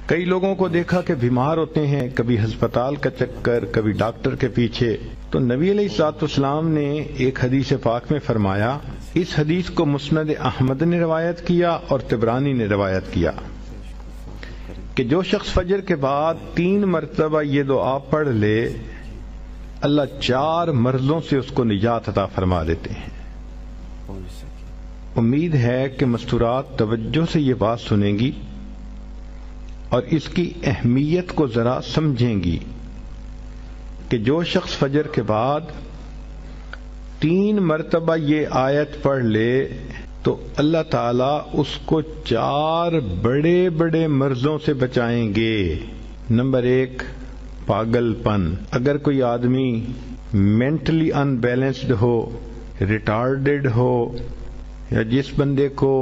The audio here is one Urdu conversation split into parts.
کئی لوگوں کو دیکھا کہ بیمار ہوتے ہیں، کبھی ہسپتال کا چکر، کبھی ڈاکٹر کے پیچھے، تو نبی علیہ الصلوۃ والسلام نے ایک حدیث پاک میں فرمایا، اس حدیث کو مسند احمد نے روایت کیا اور طبرانی نے روایت کیا کہ جو شخص فجر کے بعد 3 مرتبہ یہ دعا پڑھ لے، اللہ 4 مرضوں سے اس کو نجات عطا فرما دیتے ہیں۔ امید ہے کہ مستورات توجہ سے یہ بات سنیں گی اور اس کی اہمیت کو ذرا سمجھیں گی کہ جو شخص فجر کے بعد 3 مرتبہ یہ آیت پڑھ لے تو اللہ تعالیٰ اس کو 4 بڑے بڑے مرضوں سے بچائیں گے۔ نمبر 1، پاگل پن۔ اگر کوئی آدمی مینٹلی ان بیلنسڈ ہو، ریٹارڈڈ ہو، یا جس بندے کو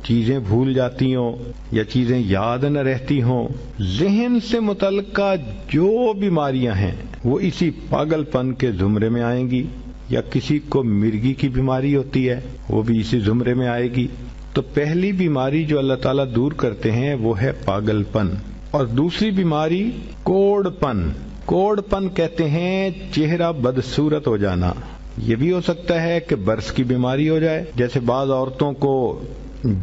چیزیں بھول جاتی ہوں یا چیزیں یاد نہ رہتی ہوں، ذہن سے متعلقہ جو بیماریاں ہیں وہ اسی پاگل پن کے زمرے میں آئیں گی، یا کسی کو مرگی کی بیماری ہوتی ہے وہ بھی اسی زمرے میں آئے گی۔ تو پہلی بیماری جو اللہ تعالیٰ دور کرتے ہیں وہ ہے پاگل پن، اور دوسری بیماری کوڑ پن۔ کوڑ پن کہتے ہیں چہرہ بدصورت ہو جانا۔ یہ بھی ہو سکتا ہے کہ برس کی بیماری ہو جائے، جیسے بعض عورتوں کو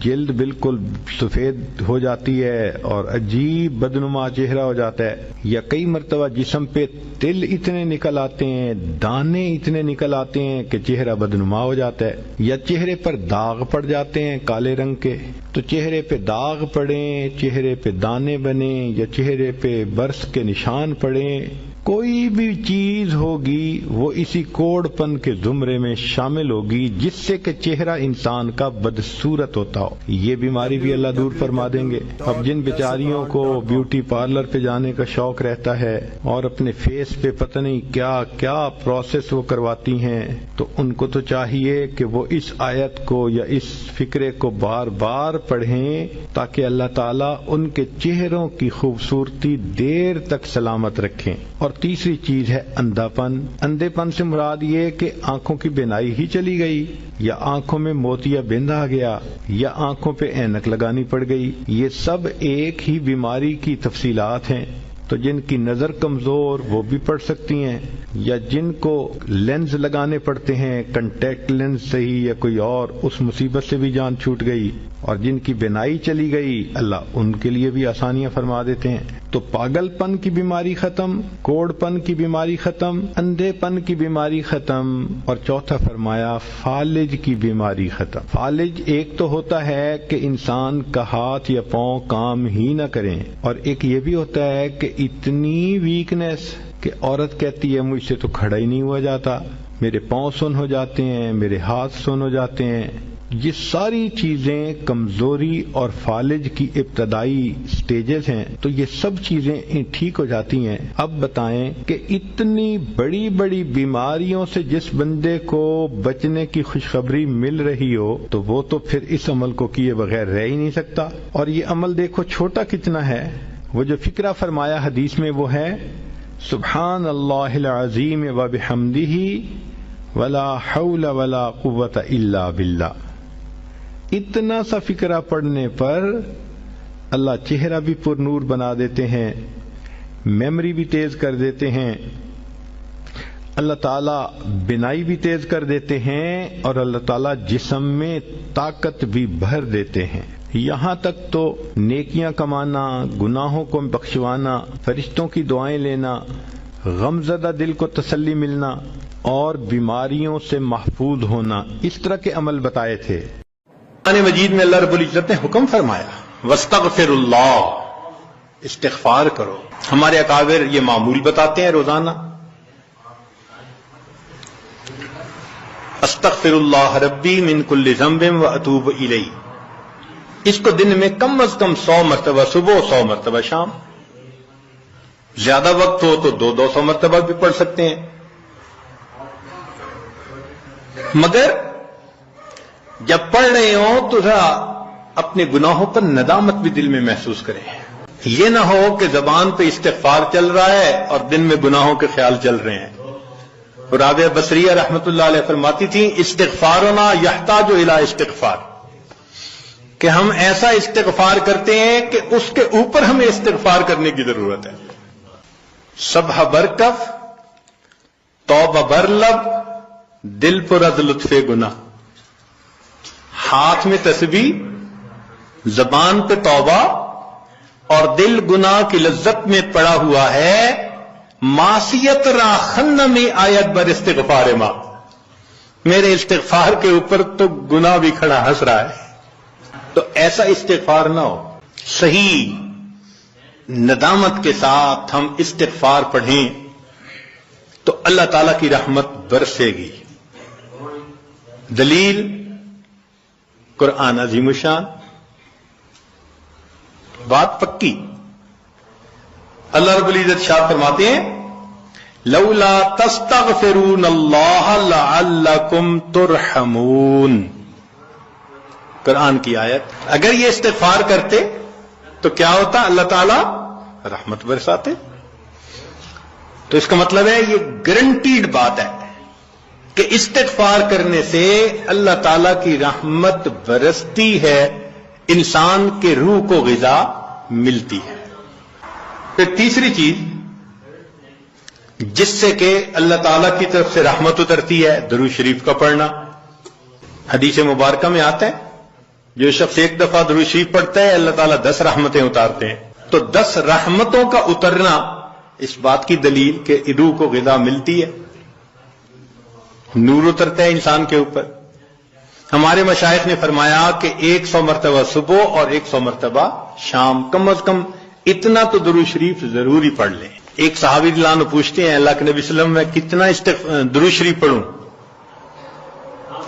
جلد بالکل سفید ہو جاتی ہے اور عجیب بدنما چہرہ ہو جاتا ہے، یا کئی مرتبہ جسم پہ تل اتنے نکل آتے ہیں، دانے اتنے نکل آتے ہیں کہ چہرہ بدنما ہو جاتا ہے، یا چہرے پر داغ پڑ جاتے ہیں کالے رنگ کے۔ تو چہرے پہ داغ پڑیں، چہرے پہ دانے بنیں، یا چہرے پہ برس کے نشان پڑیں، کوئی بھی چیز ہوگی وہ اسی کوڑ پن کے زمرے میں شامل ہوگی جس سے کہ چہرہ انسان کا بدصورت ہوتا ہو۔ یہ بیماری بھی اللہ دور فرما دیں گے۔ اب جن بیچاریوں کو بیوٹی پارلر پہ جانے کا شوق رہتا ہے اور اپنے فیس پہ پتہ نہیں کیا کیا پروسیس وہ کرواتی ہیں، تو ان کو تو چاہیے کہ وہ اس آیت کو یا اس فکرے کو بار بار پڑھیں تاکہ اللہ تعالیٰ ان کے چہروں کی خوبصورتی دیر تک سلامت رکھیں۔ اور تیسری چیز ہے اندھا پن۔ اندھے پن سے مراد یہ کہ آنکھوں کی بینائی ہی چلی گئی، یا آنکھوں میں موتیا بند آ گیا، یا آنکھوں پہ اینک لگانی پڑ گئی۔ یہ سب ایک ہی بیماری کی تفصیلات ہیں۔ تو جن کی نظر کمزور وہ بھی پڑھ سکتی ہیں، یا جن کو لینز لگانے پڑتے ہیں، کنٹیکٹ لینز صحیح یا کوئی اور، اس مصیبت سے بھی جان چھوٹ گئی، اور جن کی بینائی چلی گئی اللہ ان کے لیے بھی آسانیاں فرما دیتے ہیں۔ تو پاگل پن کی بیماری ختم، کوڑ پن کی بیماری ختم، اندھے پن کی بیماری ختم، اور چوتھا فرمایا فالج کی بیماری ختم۔ فالج ایک تو ہوتا ہے کہ انسان کا ہاتھ یا پاؤں کام ہی نہ کریں، اور ایک یہ بھی ہوتا ہے کہ اتنی ویکنیس کہ عورت کہتی ہے مجھ سے تو کھڑا ہی نہیں ہوا جاتا، میرے پاؤں سن ہو جاتے ہیں، میرے ہاتھ سن ہو جاتے ہیں۔ یہ ساری چیزیں کمزوری اور فالج کی ابتدائی سٹیجز ہیں، تو یہ سب چیزیں ٹھیک ہو جاتی ہیں۔ اب بتائیں کہ اتنی بڑی بڑی بیماریوں سے جس بندے کو بچنے کی خوشخبری مل رہی ہو تو وہ تو پھر اس عمل کو کیے بغیر رہ ہی نہیں سکتا۔ اور یہ عمل دیکھو چھوٹا کتنا ہے۔ وہ جو فکرہ فرمایا حدیث میں وہ ہے سبحان اللہ العظیم وبحمدہ ولا حول ولا قوت الا باللہ۔ اتنا سا فکرہ پڑھنے پر اللہ چہرہ بھی پر نور بنا دیتے ہیں، میموری بھی تیز کر دیتے ہیں، اللہ تعالیٰ بینائی بھی تیز کر دیتے ہیں، اور اللہ تعالیٰ جسم میں طاقت بھی بھر دیتے ہیں۔ یہاں تک تو نیکیاں کمانا، گناہوں کو بخشوانا، فرشتوں کی دعائیں لینا، غمزدہ دل کو تسلی ملنا، اور بیماریوں سے محفوظ ہونا، اس طرح کے عمل بتائے تھے۔ قرآن مجید میں اللہ رب العزت نے حکم فرمایا وَاسْتَغْفِرُ اللَّهَ، استغفار کرو۔ ہمارے اکابر یہ معمول بتاتے ہیں روزانہ، استغفر اللہ ربی من کل ذنب واتوب الیہ۔ اس کو دن میں کم از کم 100 مرتبہ صبح، 100 مرتبہ شام، زیادہ وقت ہو تو 200 مرتبہ بھی پڑھ سکتے ہیں۔ مگر جب پڑھ رہے ہوں تو ذرا اپنے گناہوں پر ندامت بھی دل میں محسوس کریں۔ یہ نہ ہو کہ زبان پہ استغفار چل رہا ہے اور دن میں گناہوں کے خیال چل رہے ہیں۔ رابعہ بصریہ رحمت اللہ علیہ فرماتی تھیں استغفارنا یحتاج الی استغفار، کہ ہم ایسا استغفار کرتے ہیں کہ اس کے اوپر ہمیں استغفار کرنے کی ضرورت ہے. سبح برکف، توبہ برلب، دل پر از لطف گناہ. ہاتھ میں تسبیح، زبان پہ توبہ اور دل گناہ کی لذت میں پڑا ہوا ہے. معصیت را خن میں آیت بر استغفار ماں، میرے استغفار کے اوپر تو گناہ بھی کھڑا ہنس رہا ہے. تو ایسا استغفار نہ ہو. صحیح ندامت کے ساتھ ہم استغفار پڑھیں تو اللہ تعالی کی رحمت برسے گی. دلیل قرآن عظیم الشان، بات پکی. اللہ رب العزت شاہ فرماتے ہیں لولا تستغفرون اللہ لعلکم ترحمون. قرآن کی آیت. اگر یہ استغفار کرتے تو کیا ہوتا؟ اللہ تعالی رحمت برساتے. تو اس کا مطلب ہے یہ گارنٹیڈ بات ہے کہ استغفار کرنے سے اللہ تعالی کی رحمت برستی ہے، انسان کے روح کو غذا ملتی ہے. پھر تیسری چیز جس سے کہ اللہ تعالی کی طرف سے رحمت اترتی ہے، درود شریف کا پڑھنا. حدیث مبارکہ میں آتا ہے جو شخص ایک دفعہ درود شریف پڑھتا ہے اللہ تعالیٰ 10 رحمتیں اتارتے ہیں. تو 10 رحمتوں کا اترنا اس بات کی دلیل کہ روح کو غذا ملتی ہے، نور اترتا ہے انسان کے اوپر. ہمارے مشائخ نے فرمایا کہ 100 مرتبہ صبح اور 100 مرتبہ شام، کم از کم اتنا تو درود شریف ضروری پڑھ لیں. ایک صحابی رضی اللہ عنہ پوچھتے ہیں اللہ کے نبی صلی اللہ علیہ وسلم میں کتنا درود شریف پڑھوں؟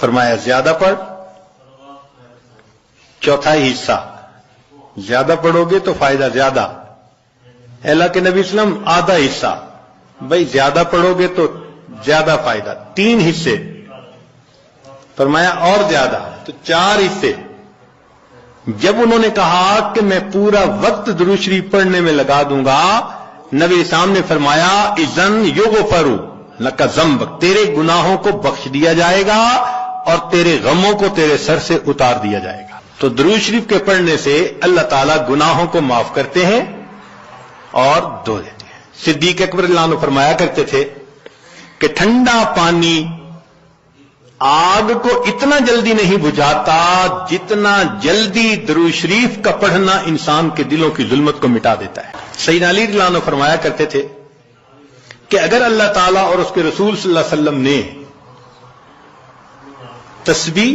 فرمایا زیادہ پڑھ، چوتھائی حصہ. زیادہ پڑھو گے تو فائدہ زیادہ. اللہ کے نبی صلی اللہ علیہ وسلم آدھا حصہ. بھائی زیادہ پڑھو گے تو زیادہ فائدہ. 3 حصے. فرمایا اور زیادہ تو 4 حصے. جب انہوں نے کہا کہ میں پورا وقت درود شریف پڑھنے میں لگا دوں گا، نبی اسلام نے فرمایا اذن یغفر لک ذنبک، تیرے گناہوں کو بخش دیا جائے گا اور تیرے غموں کو تیرے سر سے اتار دیا جائے گا. تو درود شریف کے پڑھنے سے اللہ تعالیٰ گناہوں کو معاف کرتے ہیں اور دھو دیتے ہیں. صدیق اکبر اللہ عنہ فرمایا کرتے تھے کہ ٹھنڈا پانی آگ کو اتنا جلدی نہیں بجھاتا جتنا جلدی درود شریف کا پڑھنا انسان کے دلوں کی ظلمت کو مٹا دیتا ہے. سیدنا علی رضی اللہ عنہ فرمایا کرتے تھے کہ اگر اللہ تعالیٰ اور اس کے رسول صلی اللہ علیہ وسلم نے تسبیح،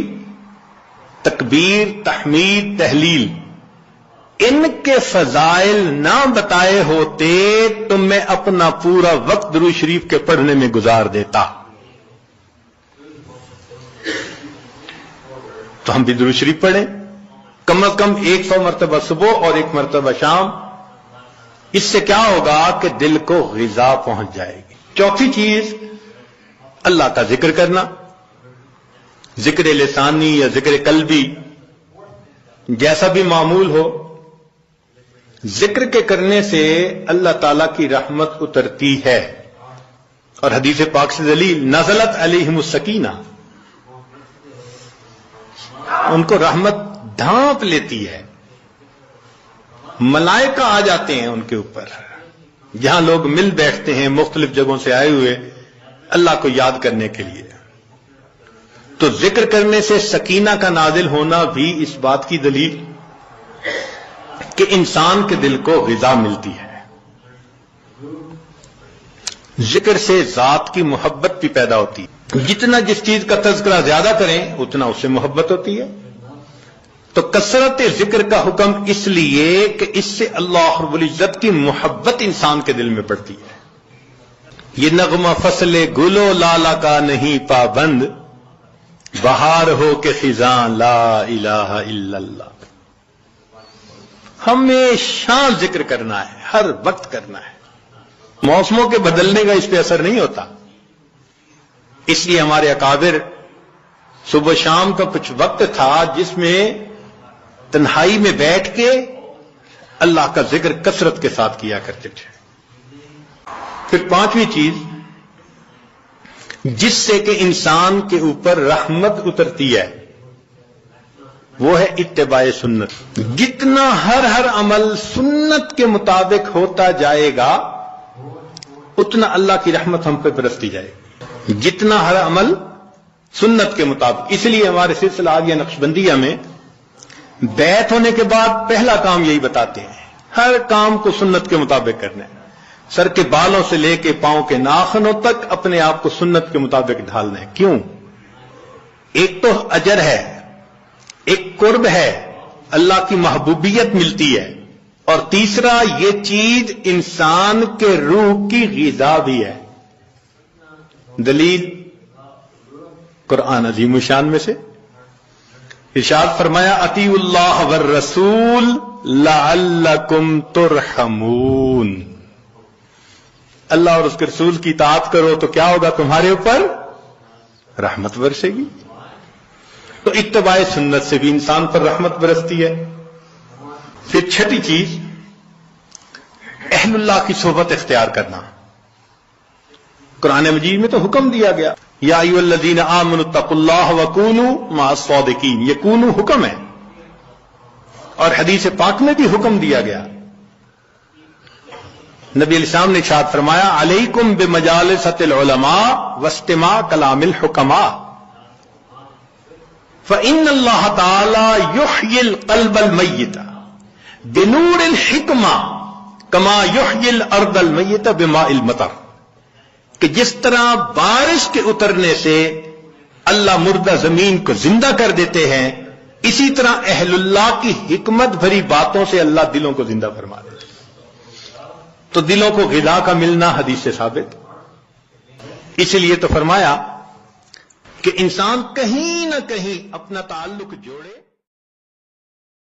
تکبیر، تحمید، تحلیل ان کے فضائل نہ بتائے ہوتے تو میں اپنا پورا وقت درود شریف کے پڑھنے میں گزار دیتا. تو ہم بھی درود شریف پڑھیں کم از کم 100 مرتبہ صبح اور 1 مرتبہ شام. اس سے کیا ہوگا کہ دل کو غذا پہنچ جائے گی. چوتھی چیز اللہ کا ذکر کرنا، ذکر لسانی یا ذکر قلبی جیسا بھی معمول ہو. ذکر کے کرنے سے اللہ تعالی کی رحمت اترتی ہے. اور حدیث پاک سے دلیل نزلت علیہم السکینہ، ان کو رحمت ڈھانپ لیتی ہے. ملائکہ آ جاتے ہیں ان کے اوپر. جہاں لوگ مل بیٹھتے ہیں مختلف جگہوں سے آئے ہوئے اللہ کو یاد کرنے کے لیے، تو ذکر کرنے سے سکینہ کا نازل ہونا بھی اس بات کی دلیل کہ انسان کے دل کو غذا ملتی ہے. ذکر سے ذات کی محبت بھی پیدا ہوتی ہے. جتنا جس چیز کا تذکرہ زیادہ کریں اتنا اس سے محبت ہوتی ہے. تو کثرت ذکر کا حکم اس لیے کہ اس سے اللہ رب العزت کی محبت انسان کے دل میں پڑتی ہے. یہ نغمہ فصل گل و لالا کا نہیں پابند، بہار ہو کے خزاں لا الہ الا اللہ. ہمیشہ ذکر کرنا ہے، ہر وقت کرنا ہے. موسموں کے بدلنے کا اس پہ اثر نہیں ہوتا. اس لیے ہمارے اکابر صبح شام کا کچھ وقت تھا جس میں تنہائی میں بیٹھ کے اللہ کا ذکر کثرت کے ساتھ کیا کرتے تھے. پھر پانچویں چیز جس سے کہ انسان کے اوپر رحمت اترتی ہے وہ ہے اتباع سنت. جتنا ہر عمل سنت کے مطابق ہوتا جائے گا اتنا اللہ کی رحمت ہم پہ برستی جائے گی. جتنا ہر عمل سنت کے مطابق. اس لیے ہمارے سلسلہ آگیا نقشبندیہ میں بیعت ہونے کے بعد پہلا کام یہی بتاتے ہیں، ہر کام کو سنت کے مطابق کرنا ہے. سر کے بالوں سے لے کے پاؤں کے ناخنوں تک اپنے آپ کو سنت کے مطابق ڈھالنا ہے. کیوں؟ ایک تو اجر ہے، ایک قرب ہے، اللہ کی محبوبیت ملتی ہے، اور تیسرا یہ چیز انسان کے روح کی غذا بھی ہے. دلیل قرآن عظیم الشان میں سے ارشاد فرمایا اطیعوا اللہ والرسول لعلکم ترحمون. اللہ اور اس کے رسول کی اطاعت کرو تو کیا ہوگا؟ تمہارے اوپر رحمت برسے گی. تو اتباع سنت سے بھی انسان پر رحمت برستی ہے. پھر چھٹی چیز اہل اللہ کی صحبت اختیار کرنا. قرآن مجید میں تو حکم دیا گیا یا ایھا الذین آمنوا اتقوا اللہ وکونوا مع الصادقین. یہ کونوا حکم ہے، اور حدیث پاک میں بھی حکم دیا گیا. نبی علیہ السلام نے ارشاد فرمایا علیکم بمجالسۃ العلماء واستماع کلام الحکماء فإن اللہ تعالی یحیی القلب المیت بنور الحکمہ کما یحیی الارض المیت بماء المطر. کہ جس طرح بارش کے اترنے سے اللہ مردہ زمین کو زندہ کر دیتے ہیں، اسی طرح اہل اللہ کی حکمت بھری باتوں سے اللہ دلوں کو زندہ فرما دیتے ہیں. تو دلوں کو غذا کا ملنا حدیث سے ثابت. اس لیے تو فرمایا کہ انسان کہیں نہ کہیں اپنا تعلق جوڑے.